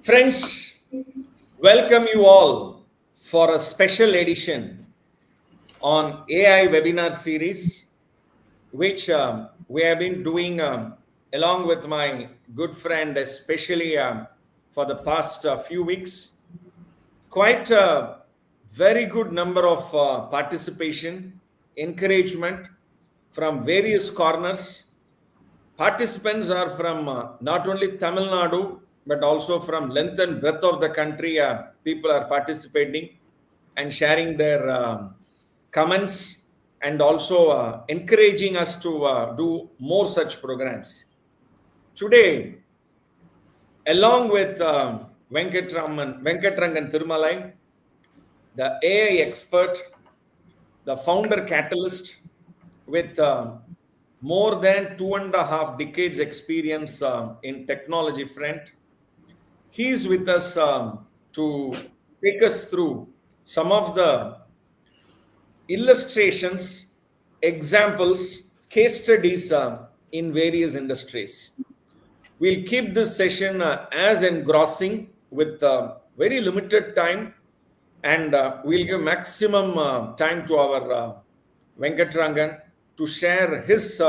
Friends, welcome you all for a special edition on AI webinar series, which we have been doing along with my good friend, especially for the past few weeks. Quite a very good number of participation, encouragement from various corners. Participants are from not only Tamil Nadu, but also from length and breadth of the country. People are participating and sharing their comments and also encouraging us to do more such programs. Today, along with Venkatrangan Thirumalai, the AI expert, the founder catalyst with more than 2.5 decades experience in technology front. He is with us to take us through some of the illustrations, examples, case studies in various industries. We'll keep this session as engrossing with very limited time, and we'll give maximum time to our Venkatrangan to share his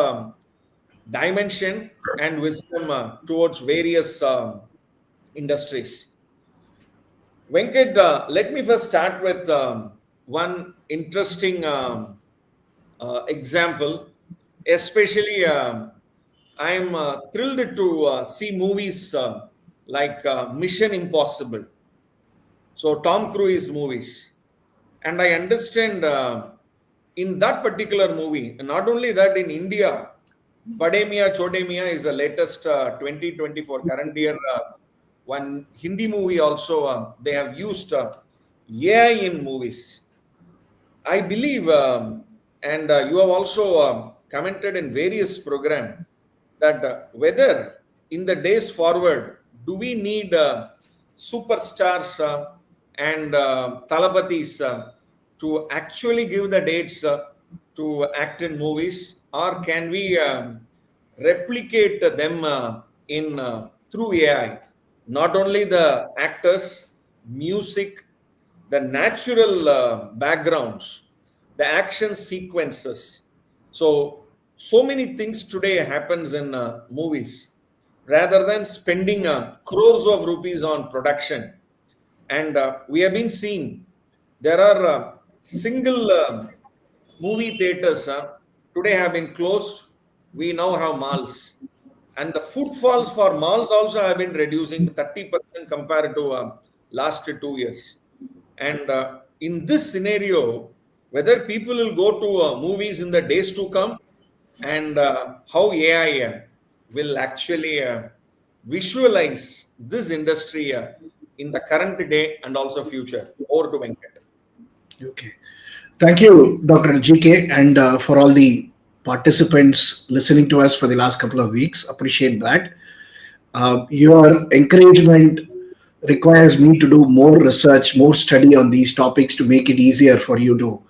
dimension and wisdom towards various industries. Venkat, let me first start with one interesting example. Especially, I'm thrilled to see movies like Mission Impossible. So Tom Cruise movies. And I understand in that particular movie, not only that in India, Bademia Chodemia is the latest 2024 current year one Hindi movie also. They have used AI in movies. I believe, and you have also commented in various programs that whether in the days forward, do we need superstars and Talapatis to actually give the dates to act in movies, or can we replicate them in through AI? Not only the actors, music, the natural backgrounds, the action sequences. So many things today happens in movies. Rather than spending crores of rupees on production, and we have been seeing there are single movie theaters today have been closed. We now have malls, and the footfalls for malls also have been reducing 30% compared to last 2 years. And in this scenario, whether people will go to movies in the days to come, and how AI will actually visualize this industry in the current day and also future. Over to Venkat. Okay. Thank you, Dr. GK, and for all the participants listening to us for the last couple of weeks. Appreciate that. Your encouragement requires me to do more research, more study on these topics to make it easier for you to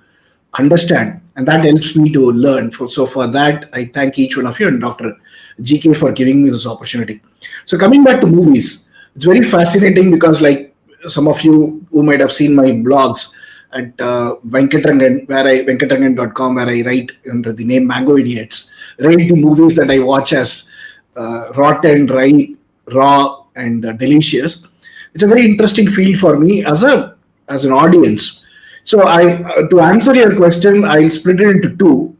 understand, and that helps me to learn. So for that, I thank each one of you and Dr. GK for giving me this opportunity. So coming back to movies, it's very fascinating because, like some of you who might have seen my blogs at Venkatrangan.com, where I write under the name Mango Idiots, rate the movies that I watch as rotten, ripe, raw, and delicious. It's a very interesting field for me as an audience. So to answer your question, I'll split it into two.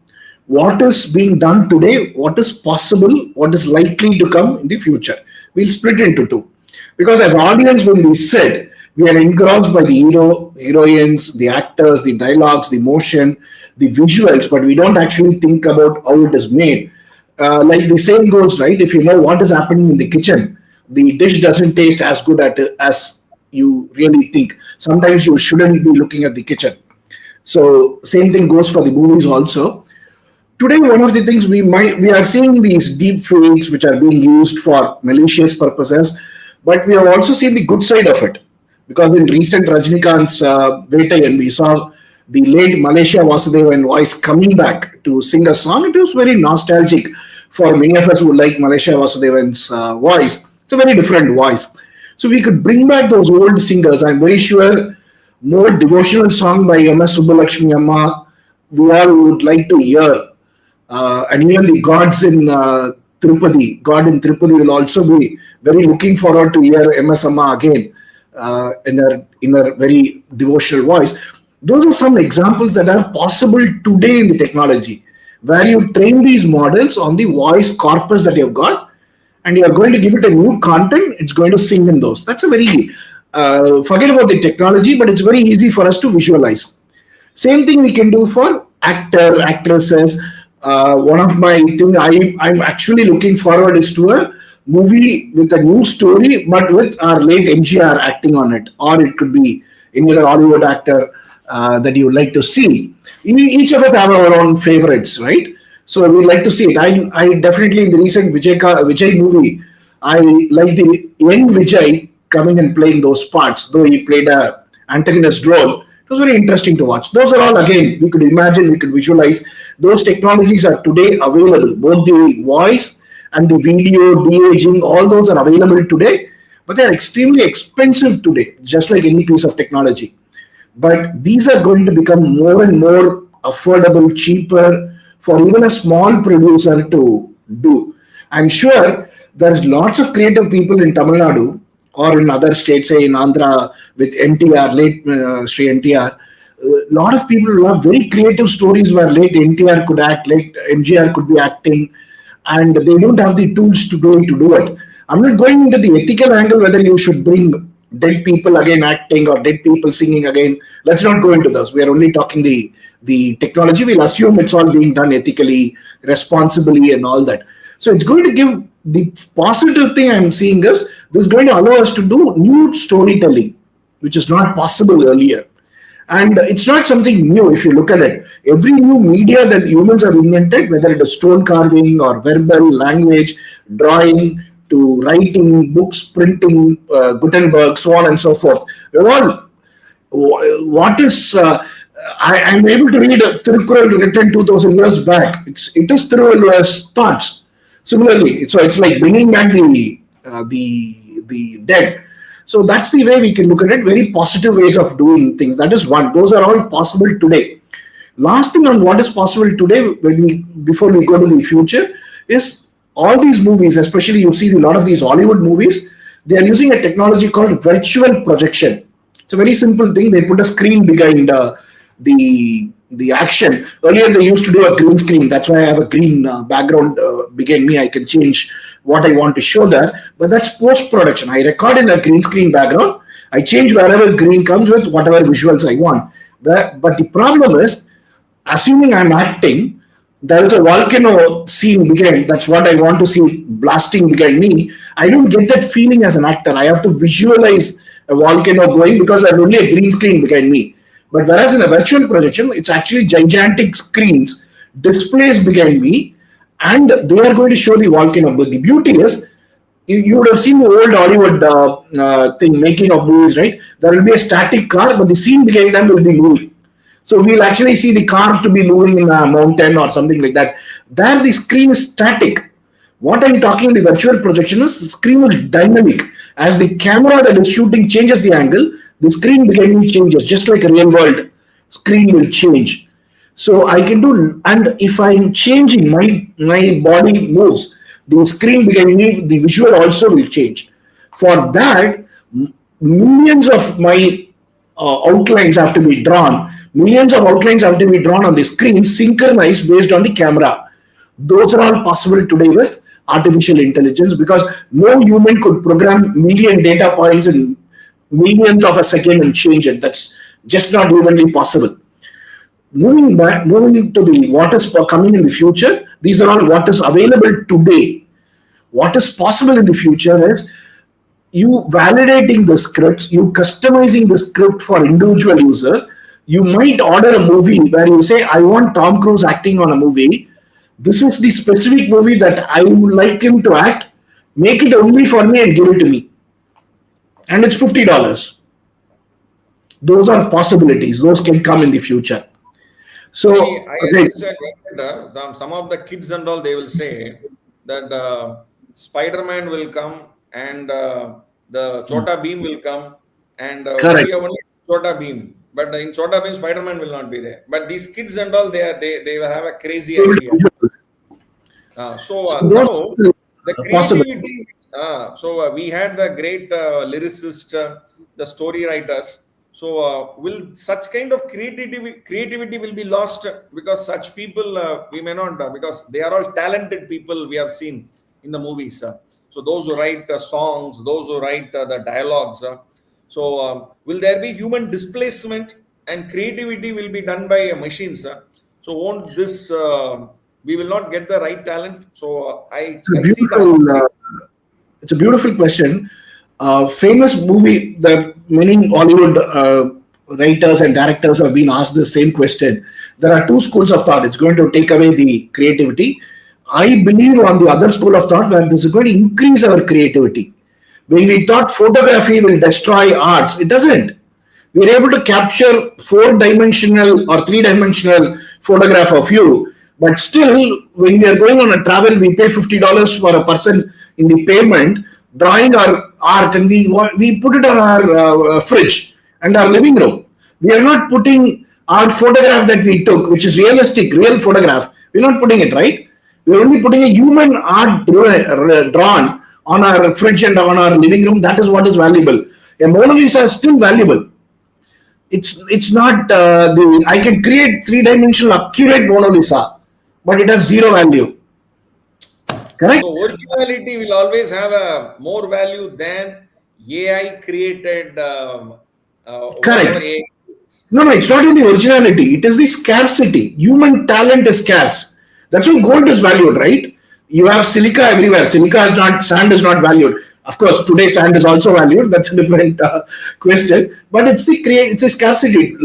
What is being done today, what is possible, what is likely to come in the future. We'll split it into two. Because as audience, when we sit, we are engrossed by the hero, heroines, the actors, the dialogues, the motion, the visuals, but we don't actually think about how it is made. Like the saying goes, right? If you know what is happening in the kitchen, the dish doesn't taste as good as you really think. Sometimes you shouldn't be looking at the kitchen. So same thing goes for the movies also. Today, one of the things we are seeing these deep fakes which are being used for malicious purposes, but we have also seen the good side of it. Because in recent Rajnikant's Vetayan, we saw the late Malaysia Vasudevan voice coming back to sing a song. It was very nostalgic for many of us who like Malaysia Vasudevan's voice. It's a very different voice. So we could bring back those old singers. I'm very sure more devotional song by M.S. Subbalakshmi Amma we all would like to hear. And even the gods in Tirupati, God in Tirupati will also be very looking forward to hear MS Amma again in her very devotional voice. Those are some examples that are possible today in the technology, where you train these models on the voice corpus that you've got, and you are going to give it a new content. It's going to sing in those. That's a very forget about the technology, but it's very easy for us to visualize. Same thing we can do for actresses. One of my thing I'm actually looking forward is to a movie with a new story, but with our late MGR acting on it, or it could be any other Hollywood actor that you would like to see. Each of us have our own favorites, right? So we like to see it. I definitely in the recent Vijay movie, I like the young Vijay coming and playing those parts, though he played a antagonist role. It was very interesting to watch. Those are all, again, we could imagine, we could visualize. Those technologies are today available. Both the voice and the video, de-aging, all those are available today, but they are extremely expensive today, just like any piece of technology. But these are going to become more and more affordable, cheaper for even a small producer to do. I'm sure there's lots of creative people in Tamil Nadu or in other states, say in Andhra with NTR, late Sri NTR. A lot of people who have very creative stories where late NTR could act, late MGR could be acting, and they don't have the tools to do it. I'm not going into the ethical angle whether you should bring dead people again acting or dead people singing again. Let's not go into this. We are only talking the technology. We'll assume it's all being done ethically, responsibly, and all that. So it's going to give the positive thing I'm seeing is this is going to allow us to do new storytelling, which is not possible earlier. And it's not something new if you look at it. Every new media that humans have invented, whether it is stone carving or verbal language, drawing, to writing, books, printing, Gutenberg, so on and so forth. We're all, what is, I'm able to read a Tirukkural written 2000 years back. It is Thiruvalluvar's thoughts. Similarly, so it's like bringing back the dead. So that's the way we can look at it. Very positive ways of doing things. That is one. Those are all possible today. Last thing on what is possible today, before we go to the future, is all these movies, especially you see a lot of these Hollywood movies, they are using a technology called virtual projection. It's a very simple thing. They put a screen behind the action. Earlier they used to do a green screen. That's why I have a green background behind me. I can change what I want to show there. But that's post-production. I record in a green screen background. I change wherever green comes with whatever visuals I want. But the problem is, assuming I'm acting, there is a volcano scene behind. That's what I want to see blasting behind me. I don't get that feeling as an actor. I have to visualize a volcano going because I have only a green screen behind me. But whereas in a virtual projection, it's actually gigantic screens, displays behind me, and they are going to show the volcano. But the beauty is, you would have seen the old Hollywood thing, making of movies, right? There will be a static car, but the scene behind them will be moving. So we'll actually see the car to be moving in a mountain or something like that. There the screen is static. What I'm talking the virtual projection is the screen is dynamic. As the camera that is shooting changes the angle, the screen behind me changes, just like a real world screen will change. So I can do, and if I'm changing, my body moves, the screen behind me, the visual also will change. For that, millions of my outlines have to be drawn. Millions of outlines have to be drawn on the screen, synchronized based on the camera. Those are all possible today with artificial intelligence because no human could program million data points in millionth of a second and change it. That's just not humanly possible. Moving to the what is coming in the future, these are all what is available today. What is possible in the future is you validating the scripts, you customizing the script for individual users. You might order a movie where you say, I want Tom Cruise acting on a movie. This is the specific movie that I would like him to act. Make it only for me and give it to me. And it's $50. Those are possibilities. Those can come in the future. So I understand some of the kids and all, they will say that Spider-Man will come and The Chota Beam will come, and Correct. we have only Chota Beam. But in Chota Beam, Spider-Man will not be there. But these kids and all, they will have a crazy idea. So those now the possible. creativity. So we had the great lyricist, the story writers. So will such kind of creativity will be lost because such people we may not because they are all talented people we have seen in the movies. So those who write songs, those who write the dialogues. So will there be human displacement and creativity will be done by machines? So won't this we will not get the right talent? So I see that. It's a beautiful question. Famous movie that many Hollywood writers and directors have been asked the same question. There are two schools of thought. It's going to take away the creativity. I believe on the other school of thought where this is going to increase our creativity. When we thought photography will destroy arts, it doesn't. We're able to capture 4-dimensional or 3-dimensional photograph of you, but still, when we are going on a travel, we pay $50 for a person in the payment, drawing our art, and we put it on our fridge and our living room. We are not putting our photograph that we took, which is realistic, real photograph. We're not putting it, right? We're only putting a human art drawn on our fridge and on our living room. That is what is valuable. A Mona Lisa is still valuable. It's not I can create 3-dimensional accurate Mona Lisa, but it has zero value. Correct? So originality will always have a more value than AI created. Correct. No, it's not only originality. It is the scarcity. Human talent is scarce. That's why gold is valued, right? You have silica everywhere. Sand is not valued. Of course, today sand is also valued. That's a different question. But it's a scarcity.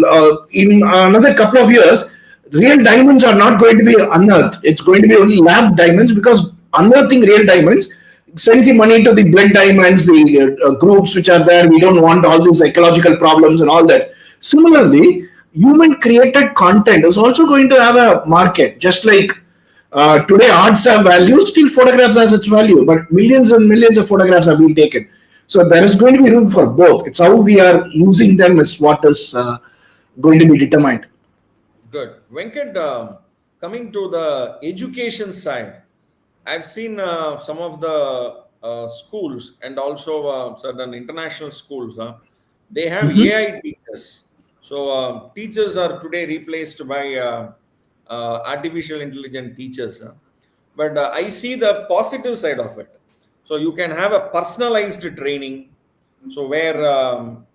In another couple of years, real diamonds are not going to be unearthed. It's going to be only lab diamonds because unearthing real diamonds sends the money to the blood diamonds, the groups which are there. We don't want all these ecological problems and all that. Similarly, human created content is also going to have a market, just like today arts have value, still photographs has its value, but millions and millions of photographs have been taken. So there is going to be room for both. It's how we are using them is what is going to be determined. Good. Venkat, coming to the education side, I've seen some of the schools and also certain international schools, they have AI teachers. So teachers are today replaced by artificial intelligent teachers. But I see the positive side of it. So you can have a personalized training. So where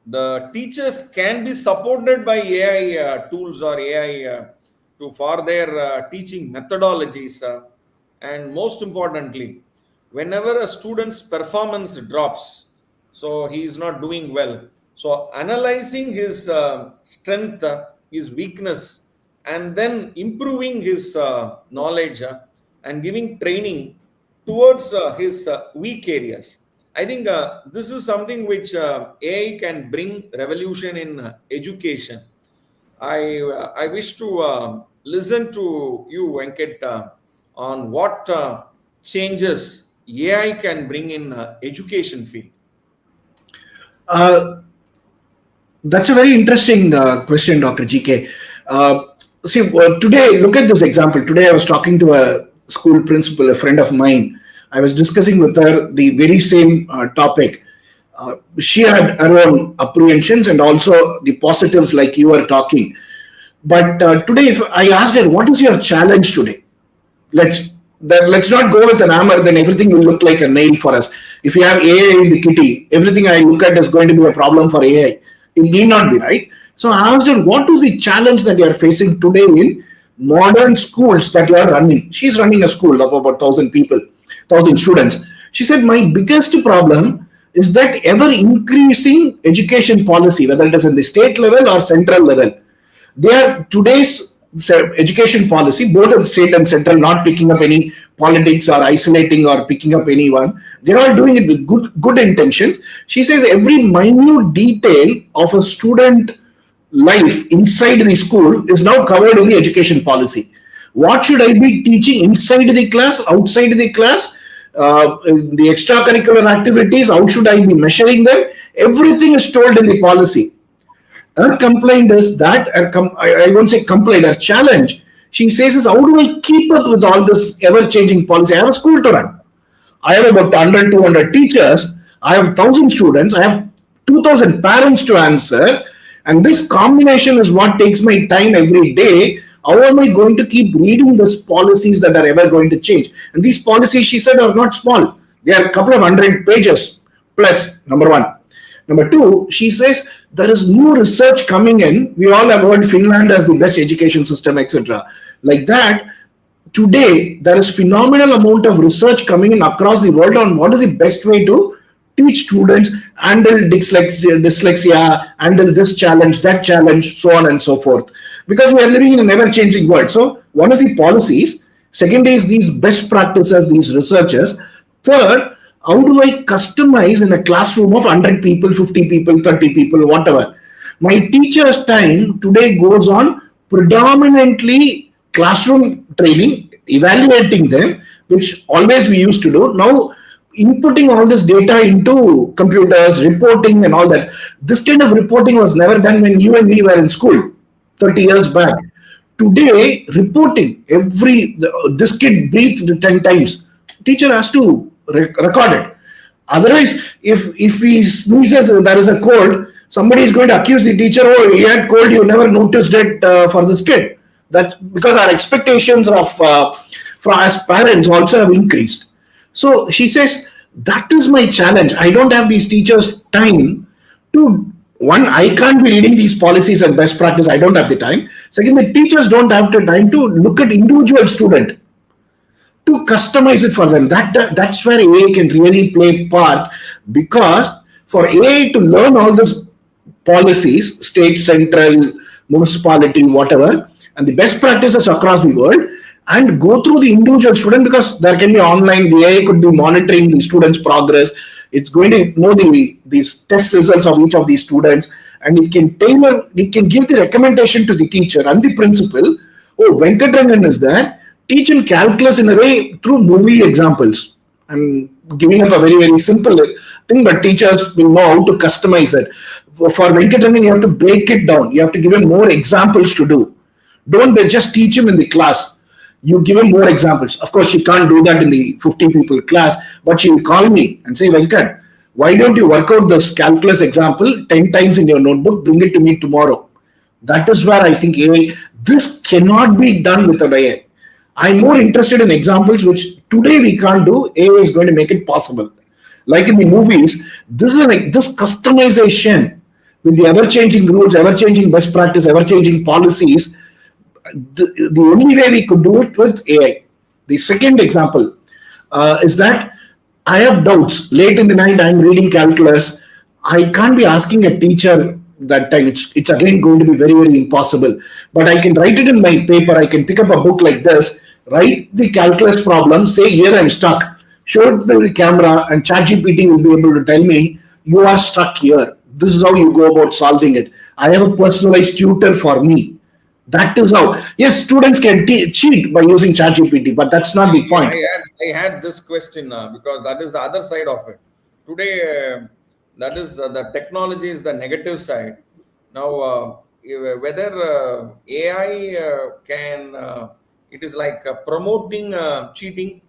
the teachers can be supported by AI tools or AI for their teaching methodologies. And most importantly, whenever a student's performance drops, so he is not doing well. So analyzing his strength, his weakness, and then improving his knowledge and giving training towards his weak areas. I think this is something which AI can bring revolution in education. I wish to listen to you, Venkat, on what changes AI can bring in education field. That's a very interesting question, Dr. GK. Today, look at this example. Today, I was talking to a school principal, a friend of mine. I was discussing with her the very same topic. She had her own apprehensions and also the positives, like you were talking. But today, if I asked her, "What is your challenge today?" Let's not go with an hammer. Then everything will look like a nail for us. If you have AI in the kitty, everything I look at is going to be a problem for AI. It need not be, right? So I asked her, what is the challenge that you are facing today in modern schools that you are running? She's running a school of about 1,000 people, 1,000 students. She said, my biggest problem is that ever increasing education policy, whether it is in the state level or central level. Today's education policy, both at the state and central, not picking up any politics or isolating or picking up anyone. They're all doing it with good intentions. She says every minute detail of a student life inside the school is now covered in the education policy. What should I be teaching inside the class, outside the class? the extracurricular activities, how should I be measuring them? Everything is told in the policy. Her complaint is that, I won't say complaint, her challenge, she says is, how do I keep up with all this ever-changing policy? I have a school to run. I have about 100, 200 teachers. I have 1,000 students. I have 2,000 parents to answer. And this combination is what takes my time every day. How am I going to keep reading these policies that are ever going to change? And these policies, she said, are not small. They are a couple of 100 pages plus, number one. Number two, she says there is new research coming in. We all have heard Finland as the best education system, etc. Like that, today there is phenomenal amount of research coming in across the world on what is the best way to teach students, handle dyslexia, handle this challenge, that challenge, so on and so forth. Because we are living in an ever-changing world. So one is the policies. Second is these best practices, these researchers. Third, how do I customize in a classroom of 100 people, 50 people, 30 people, whatever? My teacher's time today goes on predominantly classroom training, evaluating them, which always we used to do. Now, inputting all this data into computers, reporting and all that. This kind of reporting was never done when you and me were in school 30 years back. Today, reporting, this kid breathed 10 times. Teacher has to record it. Otherwise, if he sneezes, there is a cold, somebody is going to accuse the teacher, oh, he had cold, you never noticed it for this kid. That because our expectations of from as parents also have increased. So she says, that is my challenge. I don't have these teachers' time to, one, I can't be reading these policies and best practice. I don't have the time. Second, the teachers don't have the time to look at individual student, to customize it for them. That's where AI can really play part, because for AI to learn all these policies, state, central, municipality, whatever, and the best practices across the world, and go through the individual student, because there can be online, the AI could be monitoring the students' progress. It's going to know these test results of each of these students, and it can give the recommendation to the teacher and the principal. Oh, Venkatrangan is there. Teach him calculus in a way through movie examples. I'm giving up a very, very simple thing, but teachers will know how to customize it. For Venkatrangan, you have to break it down. You have to give him more examples to do. Don't just teach him in the class. You give him more examples. Of course, she can't do that in the 50 people class, but she will call me and say, Venkat, why don't you work out this calculus example 10 times in your notebook, bring it to me tomorrow. That is where I think AI, this cannot be done without AI. I'm more interested in examples which today we can't do. AI is going to make it possible. Like in the movies, this customization with the ever-changing rules, ever-changing best practice, ever-changing policies, the only way we could do it with AI. The second example is that I have doubts. Late in the night, I'm reading calculus. I can't be asking a teacher that time. It's again going to be very, very impossible. But I can write it in my paper. I can pick up a book like this, write the calculus problem, say here I'm stuck, show it to the camera, and ChatGPT will be able to tell me, you are stuck here. This is how you go about solving it. I have a personalized tutor for me. That is how. Yes, students can cheat by using ChatGPT, but that's not the point. I had this question because that is the other side of it. Today, that is the technology is the negative side. Now, whether AI can, it is like promoting cheating,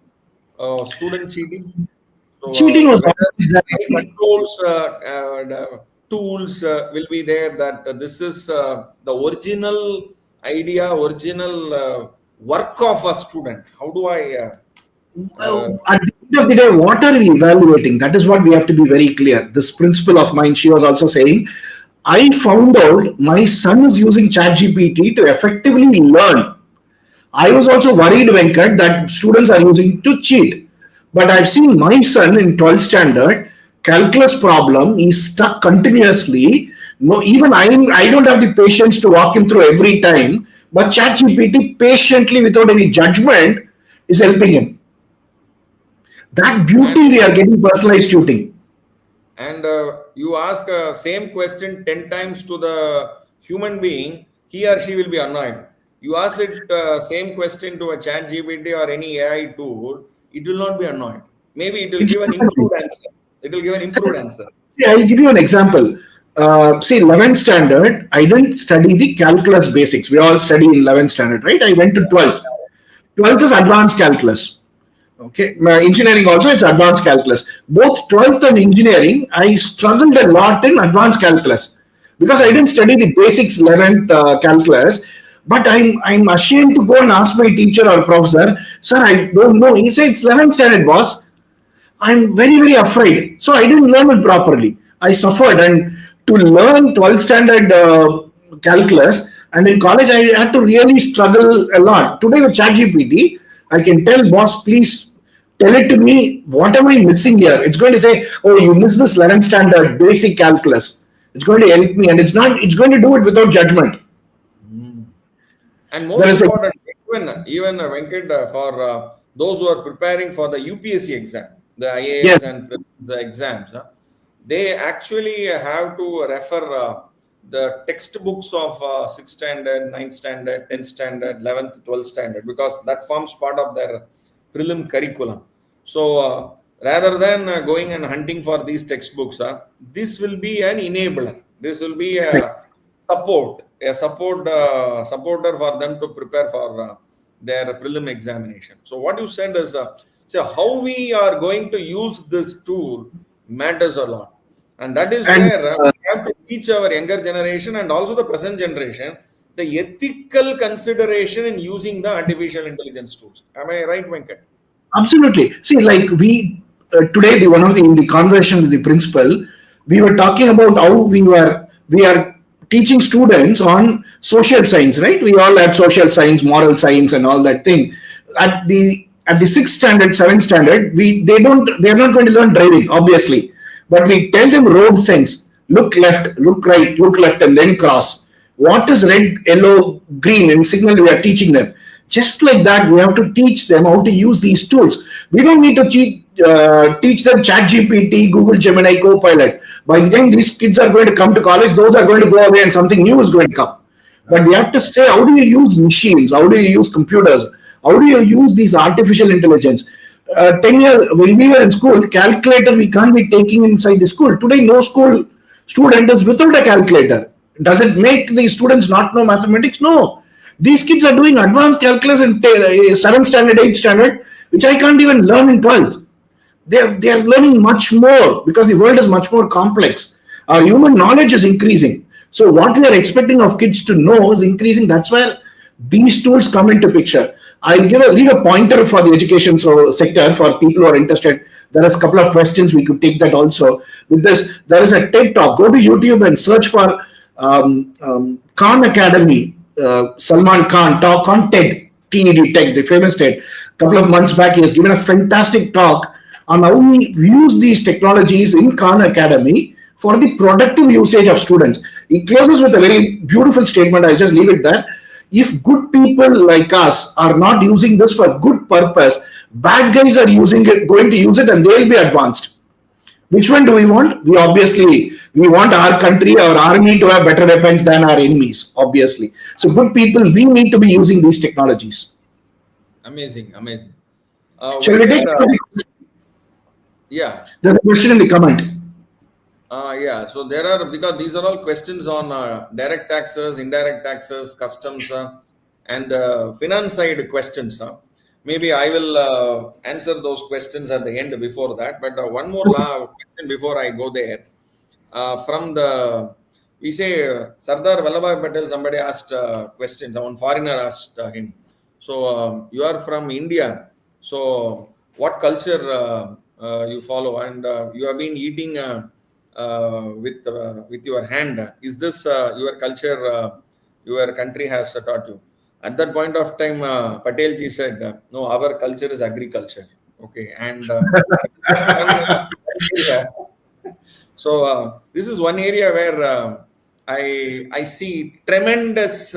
student cheating. So, Cheating was controls tools will be there that this is the original idea, original work of a student. How do I? At the end of the day, what are we evaluating? That is what we have to be very clear. This principal of mine, she was also saying, I found out my son is using ChatGPT to effectively learn. I was also worried, Venkat, that students are using to cheat. But I've seen my son in 12th standard, calculus problem, he's stuck continuously. No, even I don't have the patience to walk him through every time, but ChatGPT patiently, without any judgment, is helping him. That beauty we are getting personalized tutoring. And you ask same question 10 times to the human being, he or she will be annoyed. You ask it same question to a ChatGPT or any AI tool, it will not be annoyed. maybe it will give an improved answer. It will give an improved answer. Yeah, I'll give you an example. See, 11th standard, I didn't study the calculus basics. We all study in 11th standard, right? I went to 12th. 12th is advanced calculus. Okay, my engineering also it's advanced calculus. Both 12th and engineering, I struggled a lot in advanced calculus because I didn't study the basics 11th calculus. But I'm ashamed to go and ask my teacher or professor, sir, I don't know. He said it's 11th standard, boss. I'm very, very afraid. So I didn't learn it properly. I suffered. And to learn 12th standard calculus, and in college, I had to really struggle a lot. Today with ChatGPT, I can tell, boss, please tell it to me. What am I missing here? It's going to say, oh, you missed this 11th standard basic calculus. It's going to help me. And it's going to do it without judgment. And most important, even Venkat, for those who are preparing for the UPSC exam, the IAS and the exams, they actually have to refer the textbooks of 6th standard, 9th standard, 10th standard, 11th, 12th standard, because that forms part of their prelim curriculum. So rather than going and hunting for these textbooks, this will be an enabler. This will be a supporter for them to prepare for their prelim examination. So what you said is, so how we are going to use this tool matters a lot. And that is where we have to teach our younger generation and also the present generation the ethical consideration in using the artificial intelligence tools. Am I right, Venkat? Absolutely. See, like we today, in the conversation with the principal, we were talking about how we are teaching students on social science, right? We all had social science, moral science, and all that thing. At the 6th standard, 7th standard, they are not going to learn driving, obviously. But we tell them road sense, look left, look right, look left, and then cross. What is red, yellow, green in signal we are teaching them? Just like that, we have to teach them how to use these tools. We don't need to teach them ChatGPT, Google Gemini, Copilot. By the time these kids are going to come to college, those are going to go away and something new is going to come. But we have to say, how do you use machines? How do you use computers? How do you use these artificial intelligence? 10 years, when we were in school, calculator we can't be taking inside the school. Today, no school student is without a calculator. Does it make the students not know mathematics? No. These kids are doing advanced calculus in 7th standard, 8th standard, which I can't even learn in 12th. They are learning much more because the world is much more complex. Our human knowledge is increasing. So what we are expecting of kids to know is increasing. That's where these tools come into picture. I'll leave a pointer for the education sector for people who are interested. There is a couple of questions. We could take that also. With this, there is a TED Talk. Go to YouTube and search for Khan Academy. Salman Khan talk on TED, TED, the famous TED. A couple of months back, he has given a fantastic talk on how we use these technologies in Khan Academy for the productive usage of students. He closes with a very beautiful statement. I'll just leave it there. If good people like us are not using this for good purpose, bad guys are going to use it, and they'll be advanced. Which one do we want? We want our country, our army to have better weapons than our enemies, obviously. So good people, we need to be using these technologies. Amazing. Shall we take Yeah. There's a question in the comment. Yeah, so there are, because these are all questions on direct taxes, indirect taxes, customs, and finance side questions. Maybe I will answer those questions at the end before that. But one more question before I go there. We say Sardar Vallabhbhai Patel, somebody asked questions. One foreigner asked him. So you are from India. So what culture you follow? And you have been eating with your hand. Is this your culture? Your country has taught you? At that point of time, Patelji said, "No, our culture is agriculture." Okay, and so this is one area where I see tremendous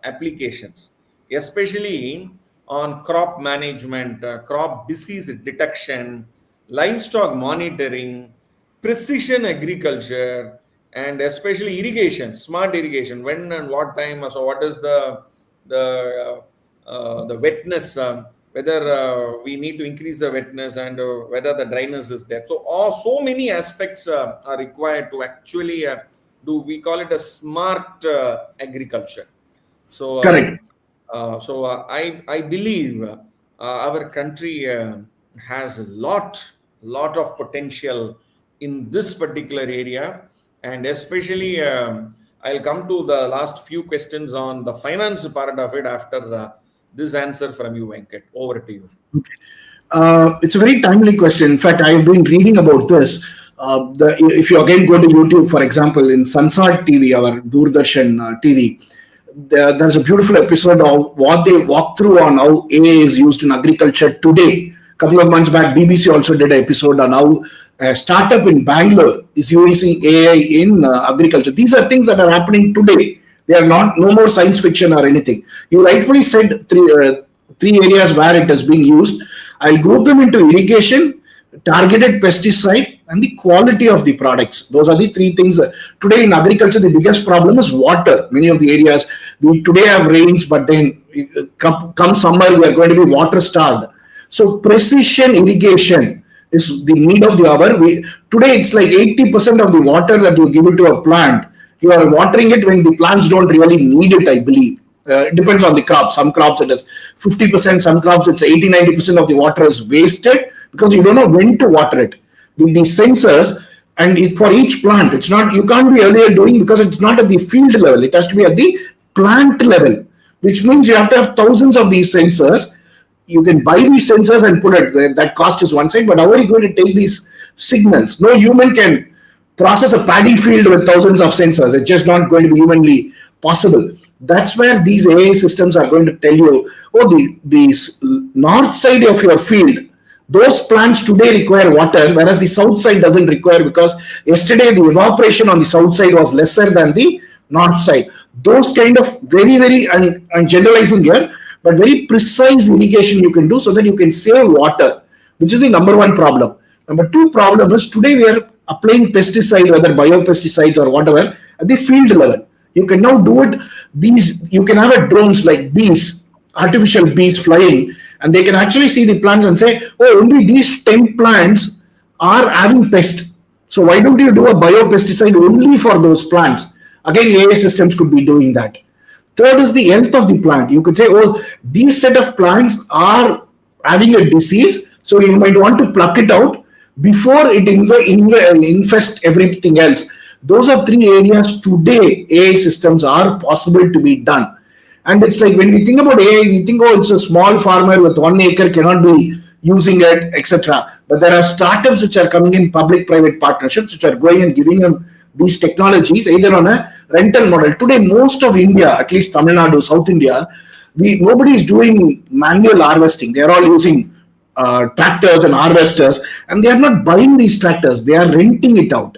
applications, especially on crop management, crop disease detection, livestock monitoring, precision agriculture, and especially irrigation, smart irrigation. When and what time? So what is the wetness? whether we need to increase the wetness and whether the dryness is there. So so many aspects are required to actually do, we call it a smart agriculture. So Correct. I believe our country has a lot of potential in this particular area, and especially I'll come to the last few questions on the finance part of it after this answer from you, Venkat. Over to you. Okay. It's a very timely question. In fact, I've been reading about this. If you again go to YouTube, for example, in Sansar TV, our Doordarshan TV, there's a beautiful episode of what they walk through on how AI is used in agriculture today. A couple of months back, BBC also did an episode on how a startup in Bangalore is using AI in agriculture. These are things that are happening today. They are not no more science fiction or anything. You rightfully said three areas where it is being used. I'll group them into irrigation, targeted pesticide, and the quality of the products. Those are the three things. Today in agriculture, the biggest problem is water. Many of the areas, we today have rains, but then come summer, we are going to be water starved. So precision irrigation is the need of the hour. Today it's like 80% of the water that you give it to a plant, you are watering it when the plants don't really need it, I believe. It depends on the crop. Some crops it is 50%, some crops it's 80-90% of the water is wasted because you don't know when to water it. With the sensors, and for each plant, it's not, you can't be earlier doing because it's not at the field level, it has to be at the plant level, which means you have to have thousands of these sensors. You can buy these sensors and put it, that cost is one side, but how are you going to take these signals? No human can process a paddy field with thousands of sensors. It's just not going to be humanly possible. That's where these AI systems are going to tell you, oh, the north side of your field, those plants today require water, whereas the south side doesn't require, because yesterday the evaporation on the south side was lesser than the north side. Those kind of very, I'm generalizing here, but very precise irrigation you can do so that you can save water, which is the number one problem. Number two problem is today we are applying pesticide, whether biopesticides or whatever, at the field level. You can now do it. You can have a drones like bees, artificial bees flying, and they can actually see the plants and say, oh, only these 10 plants are having pest. So why don't you do a biopesticide only for those plants? Again, AI systems could be doing that. Third is the health of the plant. You could say, oh, these set of plants are having a disease, so you might want to pluck it out before it infests everything else. Those are three areas today AI systems are possible to be done. And it's like when we think about AI, we think, oh, it's a small farmer with 1 acre cannot be using it, etc. But there are startups which are coming in public-private partnerships, which are going and giving them these technologies either on a rental model. Today, most of India, at least Tamil Nadu, South India, nobody is doing manual harvesting. They are all using tractors and harvesters, and they are not buying these tractors. They are renting it out.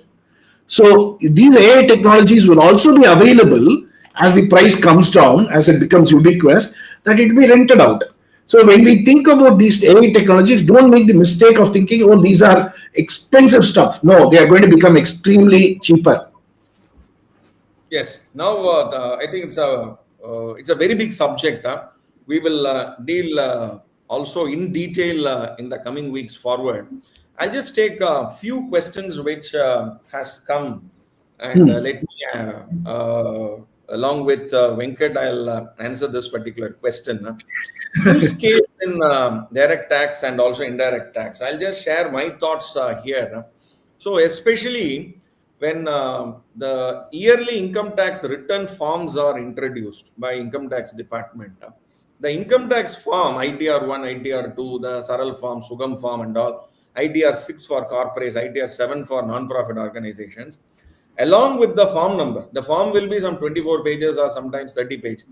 So these AI technologies will also be available as the price comes down, as it becomes ubiquitous, that it will be rented out. So when we think about these AI technologies, don't make the mistake of thinking, oh, these are expensive stuff. No, they are going to become extremely cheaper. Yes. Now, I think it's a very big subject. We will deal also in detail in the coming weeks forward. I'll just take a few questions which has come, and let me, along with Venkat, I'll answer this particular question. Use case in direct tax and also indirect tax. I'll just share my thoughts here. So especially when the yearly income tax return forms are introduced by income tax department, the income tax form, ITR 1, ITR 2, the Saral form, Sugam form and all, ITR 6 for corporates, ITR 7 for non-profit organizations, along with the form number. The form will be some 24 pages or sometimes 30 pages.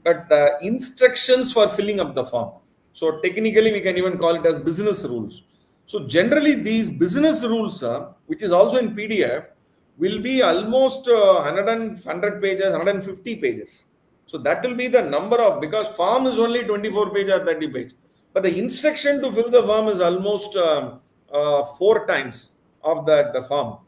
But instructions for filling up the form. So technically, we can even call it as business rules. So generally, these business rules, which is also in PDF, will be almost 100 pages, 150 pages. So that will be the number of, because form is only 24 page or 30 page. But the instruction to fill the form is almost 4 times of that form.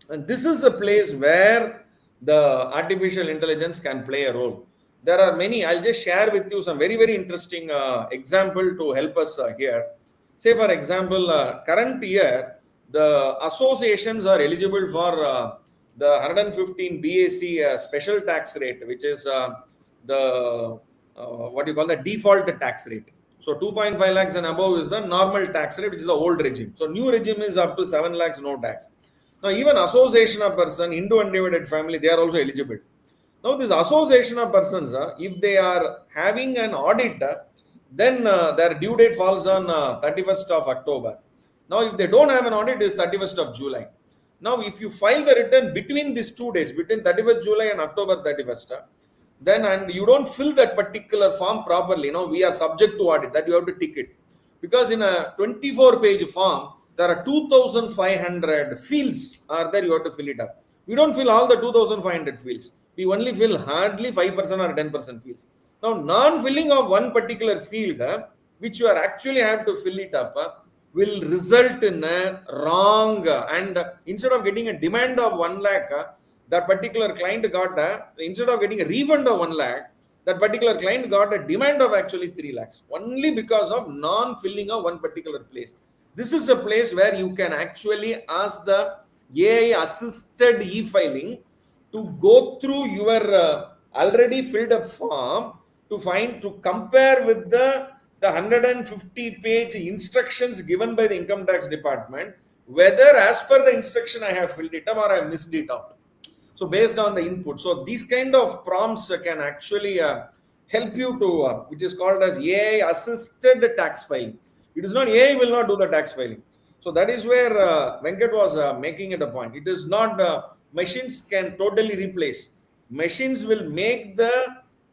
And this is a place where the artificial intelligence can play a role. there are many. I'll just share with you some very, very interesting example to help us here. Say, for example, current year, the associations are eligible for the 115 BAC special tax rate, which is the what you call the default tax rate. So 2.5 lakhs and above is the normal tax rate, which is the old regime. So new regime is up to 7 lakhs, no tax. Now even association of person, Hindu undivided family, they are also eligible. Now this association of persons, if they are having an audit, then their due date falls on 31st of October. Now if they don't have an audit, it is 31st of July. Now if you file the return between these 2 dates, between 31st July and October 31st, then and you don't fill that particular form properly, we are subject to audit, that you have to tick it. Because in a 24-page form, there are 2,500 fields are there, you have to fill it up. We don't fill all the 2,500 fields. We only fill hardly 5% or 10% fields. Now, non-filling of one particular field, which you are actually have to fill it up, will result in a wrong, and instead of getting a demand of 1 lakh, that particular client got instead of getting a refund of 1 lakh, that particular client got a demand of actually 3 lakhs, only because of non-filling of one particular place. This is a place where you can actually ask the AI assisted e-filing to go through your already filled up form to compare with the 150-page instructions given by the income tax department, whether as per the instruction I have filled it up or I missed it out. So based on the input, so these kind of prompts can actually help you to, which is called as AI assisted tax filing. It is not, AI will not do the tax filing. So that is where Venkat was making it a point. It is not machines can totally replace. Machines will make the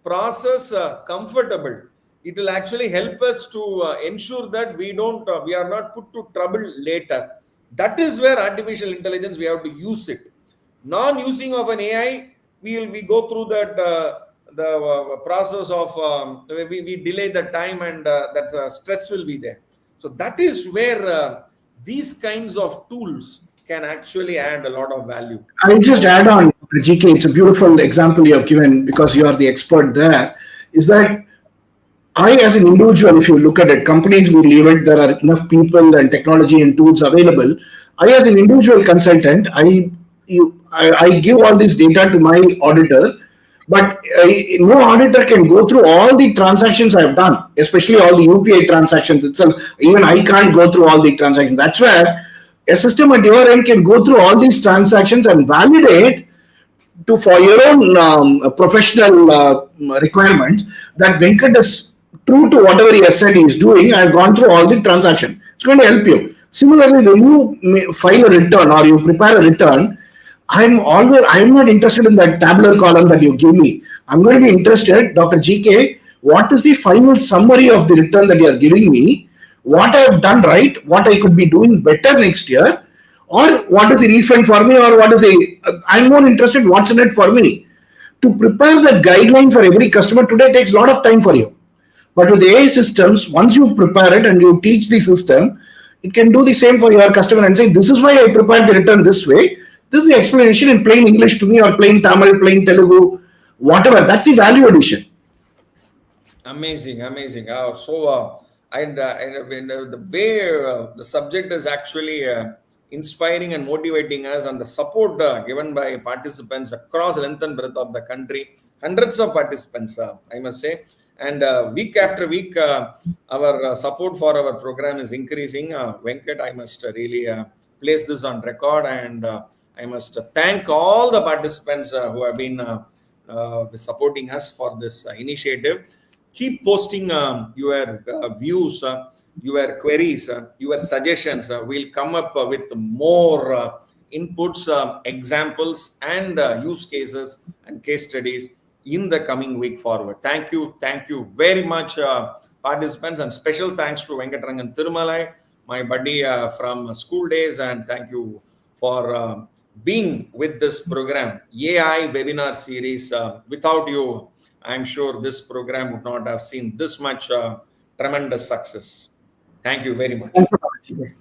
process comfortable. It will actually help us to ensure that we are not put to trouble later. That is where artificial intelligence, we have to use it. Non-using of an AI, we go through that the process of we delay the time, and that stress will be there. So that is where these kinds of tools can actually add a lot of value. I'll just add on, GK, it's a beautiful example you have given because you are the expert there, is that I, as an individual, if you look at it, companies will leave it, there are enough people and technology and tools available. I, as an individual consultant, I give all this data to my auditor, but no auditor can go through all the transactions I've done, especially all the UPI transactions itself. Even I can't go through all the transactions. That's where a system at your end can go through all these transactions and validate for your own professional requirements that Venkat is true to whatever he has said he is doing. I've gone through all the transactions. It's going to help you. Similarly, when you file a return or you prepare a return, I'm not interested in that tabular column that you give me. I'm going to be interested, Dr. GK, what is the final summary of the return that you are giving me? What I have done right, what I could be doing better next year, or what is the refund for me, or I'm more interested what's in it for me. To prepare that guideline for every customer today takes a lot of time for you. But with AI systems, once you prepare it and you teach the system, it can do the same for your customer and say, this is why I prepared the return this way. This is the explanation in plain English to me, or plain Tamil, plain Telugu, whatever. That's the value addition. Amazing. The way the subject is actually inspiring and motivating us, and the support given by participants across length and breadth of the country, hundreds of participants, I must say. And week after week, our support for our program is increasing. Venkat, I must really place this on record, and I must thank all the participants who have been supporting us for this initiative. Keep posting your views, your queries, your suggestions. We'll come up with more inputs, examples, and use cases and case studies in the coming week forward. Thank you very much, participants, and special thanks to Venkatrangan Thirumalai, my buddy from school days, and thank you for being with this program, AI webinar series. Without you, I'm sure this program would not have seen this much tremendous success. Thank you very much. Thank you.